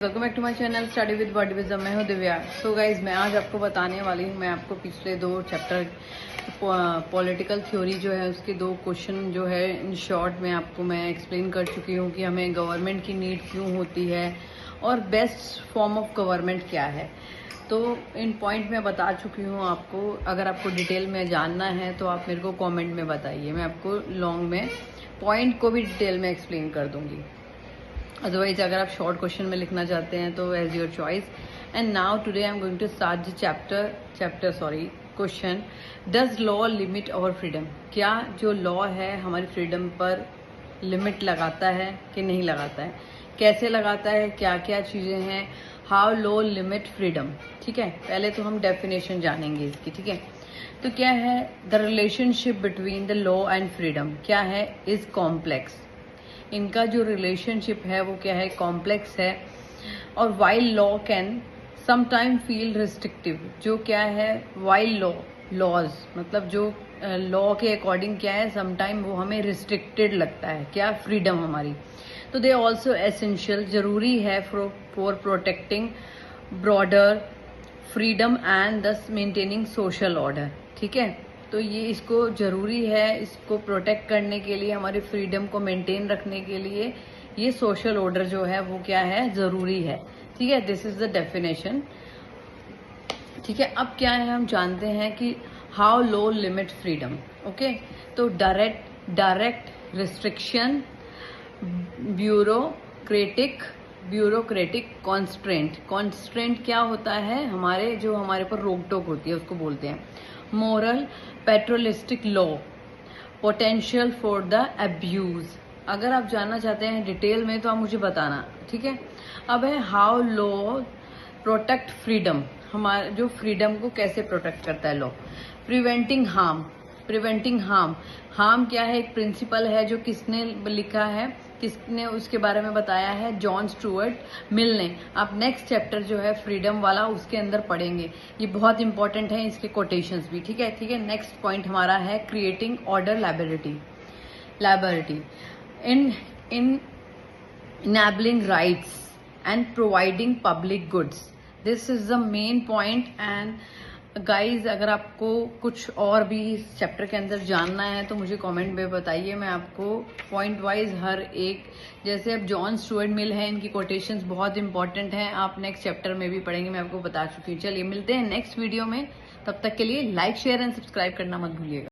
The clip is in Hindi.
Welcome back to my channel study with body wisdom. मैं हूँ दिव्या। सो गाइज, मैं आज आपको बताने वाली हूँ, मैं आपको पिछले 2 चैप्टर पॉलिटिकल थ्योरी जो है उसके 2 क्वेश्चन जो है इन शॉर्ट में आपको मैं एक्सप्लेन कर चुकी हूँ कि हमें गवर्नमेंट की नीड क्यों होती है और बेस्ट फॉर्म ऑफ गवर्नमेंट क्या है। तो इन पॉइंट में बता चुकी हूँ आपको। अगर आपको डिटेल में जानना है तो आप मेरे को कॉमेंट में बताइए, मैं आपको लॉन्ग में पॉइंट को भी डिटेल में एक्सप्लेन कर दूंगी। अदरवाइज अगर आप शॉर्ट क्वेश्चन में लिखना चाहते हैं तो as your choice. And now today I am going to start the question, does law limit our freedom? क्या जो लॉ है हमारी फ्रीडम पर लिमिट लगाता है कि नहीं लगाता है, कैसे लगाता है, क्या क्या चीजें हैं, हाउ लॉ लिमिट फ्रीडम। ठीक है, पहले तो हम डेफिनेशन जानेंगे इसकी। ठीक है, तो क्या है the relationship between the law and freedom? क्या है, इज कॉम्प्लेक्स। इनका जो रिलेशनशिप है वो क्या है, कॉम्प्लेक्स है। और while law can sometime feel restrictive, जो क्या है वाइल लॉज मतलब जो लॉ के अकॉर्डिंग क्या है, समटाइम वो हमें रिस्ट्रिक्टेड लगता है, क्या फ्रीडम हमारी। तो दे ऑल्सो एसेंशियल, जरूरी है for protecting broader freedom and दस मेंटेनिंग सोशल ऑर्डर। ठीक है, तो ये इसको जरूरी है, इसको प्रोटेक्ट करने के लिए, हमारी फ्रीडम को मेंटेन रखने के लिए ये सोशल ऑर्डर जो है वो क्या है, जरूरी है। ठीक है, दिस इज द डेफिनेशन। ठीक है, अब क्या है, हम जानते हैं कि how law limit freedom. Okay, तो डायरेक्ट रिस्ट्रिक्शन, ब्यूरोक्रेटिक कॉन्स्ट्रेंट क्या होता है, हमारे पर रोक टोक होती है उसको बोलते हैं। Moral paternalistic law, potential for the abuse. अगर आप जानना चाहते हैं डिटेल में तो आप मुझे बताना। ठीक है, अब है हाउ लॉ प्रोटेक्ट फ्रीडम, हमारे जो फ्रीडम को कैसे प्रोटेक्ट करता है लॉ। प्रिवेंटिंग हार्म क्या है, एक प्रिंसिपल है जो किसने लिखा है, किसने उसके बारे में बताया है, जॉन स्टुअर्ट मिल ने। आप नेक्स्ट चैप्टर जो है फ्रीडम वाला उसके अंदर पढ़ेंगे, ये बहुत इंपॉर्टेंट है, इसके कोटेशंस भी। ठीक है, नेक्स्ट पॉइंट हमारा है creating order liability in enabling rights and providing public goods. This is the main point. and guys, अगर आपको कुछ और भी इस चैप्टर के अंदर जानना है तो मुझे कमेंट में बताइए, मैं आपको पॉइंट वाइज हर एक, जैसे अब जॉन स्टुअर्ट मिल है, इनकी कोटेशंस बहुत इंपॉर्टेंट हैं, आप नेक्स्ट चैप्टर में भी पढ़ेंगे, मैं आपको बता चुकी हूँ। चलिए मिलते हैं नेक्स्ट वीडियो में, तब तक के लिए लाइक शेयर एंड सब्सक्राइब करना मत भूलिएगा।